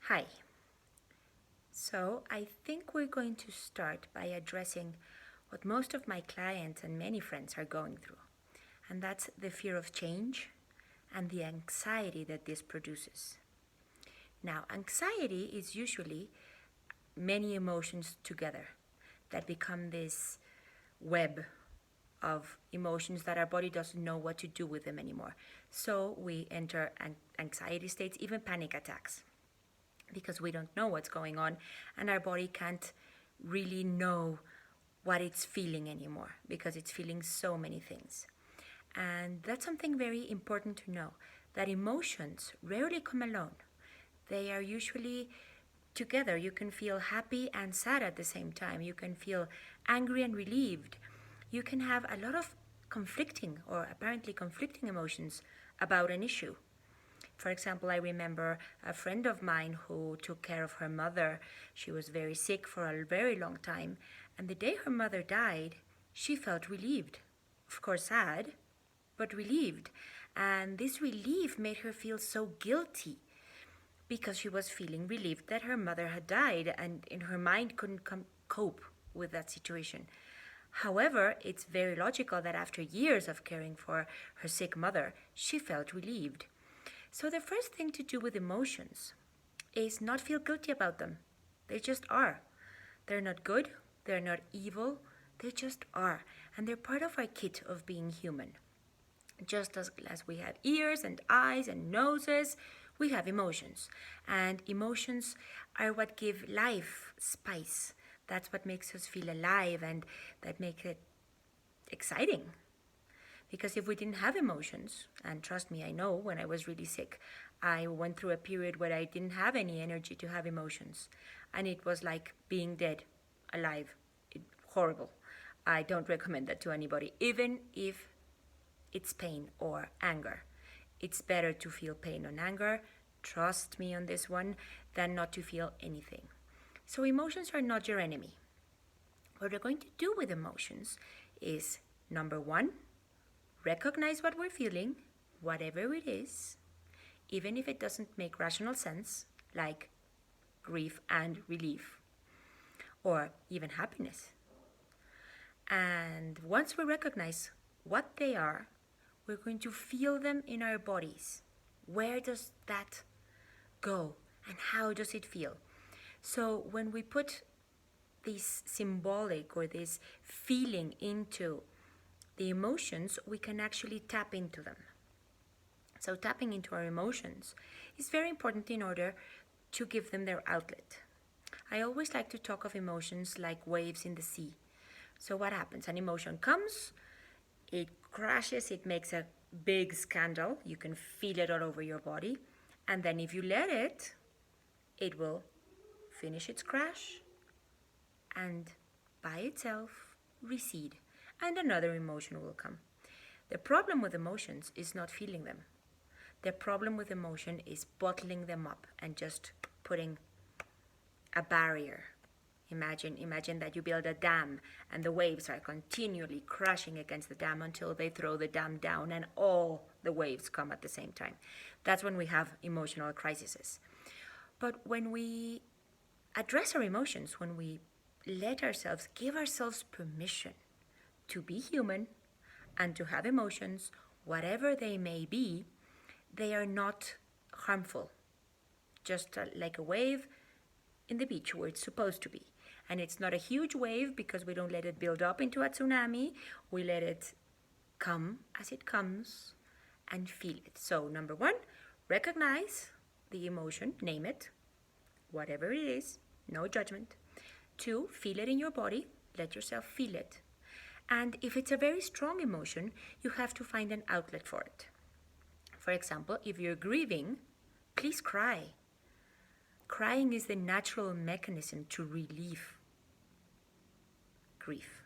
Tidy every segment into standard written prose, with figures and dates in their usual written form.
Hi. So, I think we're going to start by addressing what most of my clients and many friends are going through, and that's the fear of change and the anxiety that this produces. Now, anxiety is usually many emotions together that become this web of emotions that our body doesn't know what to do with them anymore. So we enter anxiety states, even panic attacks, because we don't know what's going on and our body can't really know what it's feeling anymore because it's feeling so many things. And that's something very important to know, that emotions rarely come alone. They are usually together. You can feel happy and sad at the same time. You can feel angry and relieved. You can have a lot of conflicting or apparently conflicting emotions about an issue. For example, I remember a friend of mine who took care of her mother. She was very sick for a very long time, and the day her mother died, she felt relieved. Of course, sad, but relieved. And this relief made her feel so guilty because she was feeling relieved that her mother had died and in her mind couldn't cope with that situation. However, it's very logical that after years of caring for her sick mother, she felt relieved. So, the first thing to do with emotions is not feel guilty about them. They just are. They're not good, they're not evil, they just are. And they're part of our kit of being human. Just as we have ears and eyes and noses, we have emotions. And emotions are what give life spice. That's what makes us feel alive and that makes it exciting. Because if we didn't have emotions, and trust me, I know when I was really sick, I went through a period where I didn't have any energy to have emotions. And it was like being dead, alive. Horrible. I don't recommend that to anybody, even if it's pain or anger. It's better to feel pain and anger, trust me on this one, than not to feel anything. So, emotions are not your enemy. What we're going to do with emotions is number one, recognize what we're feeling, whatever it is, even if it doesn't make rational sense, like grief and relief, or even happiness. And once we recognize what they are, we're going to feel them in our bodies. Where does that go and how does it feel? So when we put this symbolic or this feeling into the emotions, we can actually tap into them. So tapping into our emotions is very important in order to give them their outlet. I always like to talk of emotions like waves in the sea. So what happens? An emotion comes, it crashes, it makes a big scandal. You can feel it all over your body. And then if you let it, it will finish its crash and by itself recede. And another emotion will come. The problem with emotions is not feeling them. The problem with emotion is bottling them up and just putting a barrier. Imagine that you build a dam and the waves are continually crashing against the dam until they throw the dam down and all the waves come at the same time. That's when we have emotional crises. But when we address our emotions, when we give ourselves permission to be human and to have emotions, whatever they may be, they are not harmful. Just like a wave in the beach where it's supposed to be. And it's not a huge wave because we don't let it build up into a tsunami. We let it come as it comes and feel it. So, number one, recognize the emotion, name it, whatever it is, no judgment. Two, feel it in your body, let yourself feel it. And if it's a very strong emotion, you have to find an outlet for it. For example, if you're grieving, please cry. Crying is the natural mechanism to relieve grief.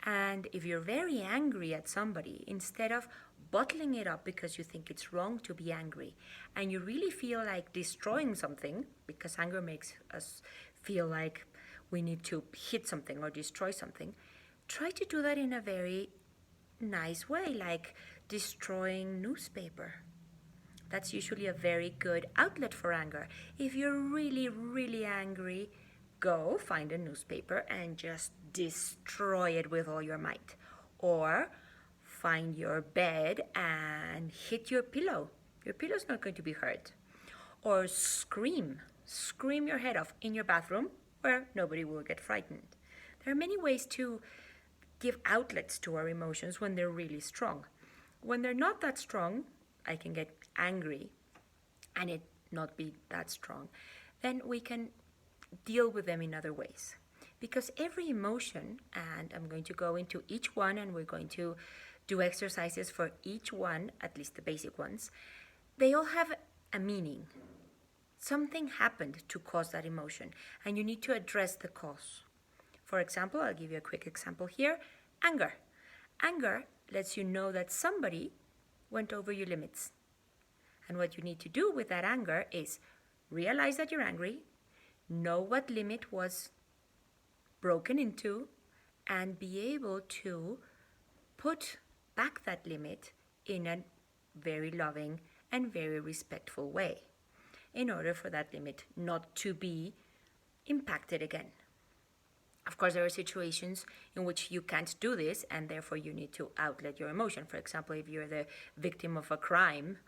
And if you're very angry at somebody, instead of bottling it up because you think it's wrong to be angry, and you really feel like destroying something, because anger makes us feel like we need to hit something or destroy something, try to do that in a very nice way, like destroying newspaper. That's usually a very good outlet for anger. If you're really, really angry, go find a newspaper and just destroy it with all your might. Or find your bed and hit your pillow. Your pillow's not going to be hurt. Or scream your head off in your bathroom where nobody will get frightened. There are many ways to give outlets to our emotions when they're really strong. When they're not that strong, I can get angry and it not be that strong. Then we can deal with them in other ways. Because every emotion, and I'm going to go into each one and we're going to do exercises for each one, at least the basic ones, they all have a meaning. Something happened to cause that emotion, and you need to address the cause. For example, I'll give you a quick example here. Anger. Anger lets you know that somebody went over your limits. And what you need to do with that anger is realize that you're angry, know what limit was broken into, and be able to put back that limit in a very loving and very respectful way in order for that limit not to be impacted again. Of course, there are situations in which you can't do this and therefore you need to outlet your emotion. For example, if you're the victim of a crime,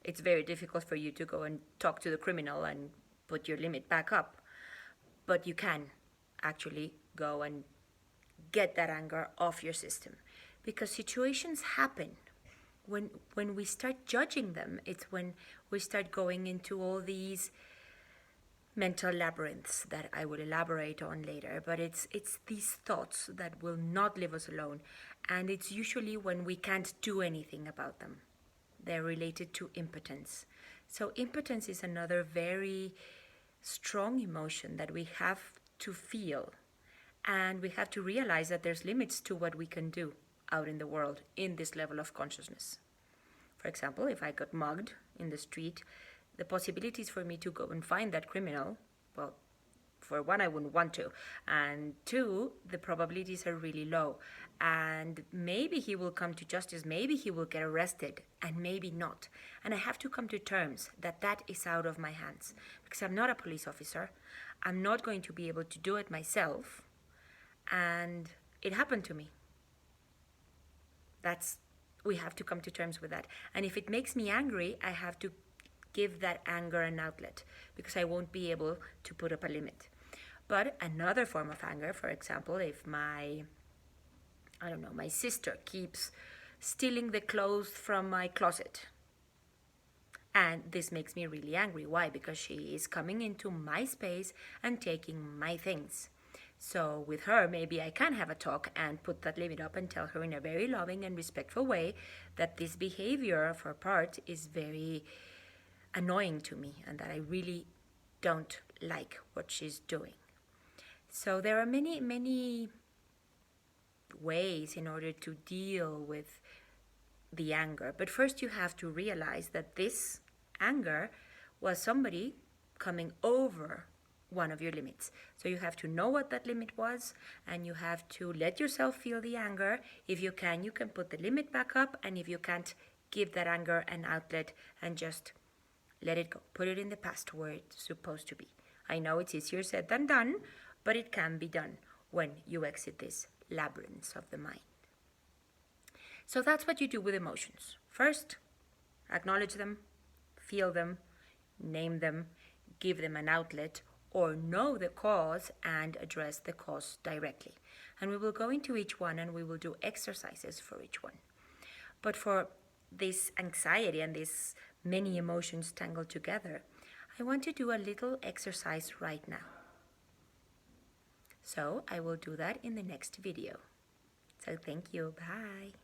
it's very difficult for you to go and talk to the criminal and put your limit back up. But you can actually go and get that anger off your system. Because situations happen. When we start judging them, it's when we start going into all these mental labyrinths that I will elaborate on later. But it's these thoughts that will not leave us alone. And it's usually when we can't do anything about them. They're related to impotence. So impotence is another very strong emotion that we have to feel. And we have to realize that there's limits to what we can do out in the world in this level of consciousness. For example, if I got mugged in the street, the possibilities for me to go and find that criminal, well, for one, I wouldn't want to. And two, the probabilities are really low. And maybe he will come to justice, maybe he will get arrested, and maybe not. And I have to come to terms that that is out of my hands. Because I'm not a police officer. I'm not going to be able to do it myself. And it happened to me. We have to come to terms with that. And if it makes me angry, I have to give that anger an outlet because I won't be able to put up a limit. But another form of anger, for example, if my sister keeps stealing the clothes from my closet. And this makes me really angry. Why? Because she is coming into my space and taking my things. So with her, maybe I can have a talk and put that limit up and tell her in a very loving and respectful way that this behavior of her part is very annoying to me and that I really don't like what she's doing. So there are many, many ways in order to deal with the anger. But first you have to realize that this anger was somebody coming over one of your limits. So you have to know what that limit was and you have to let yourself feel the anger. If you can put the limit back up, and if you can't, give that anger an outlet and just let it go. Put it in the past where it's supposed to be. I know it's easier said than done, but it can be done when you exit this labyrinth of the mind. So that's what you do with emotions. First, acknowledge them, feel them, name them, give them an outlet, or know the cause and address the cause directly. And we will go into each one and we will do exercises for each one. But for this anxiety and these many emotions tangled together, I want to do a little exercise right now. So I will do that in the next video. So thank you. Bye.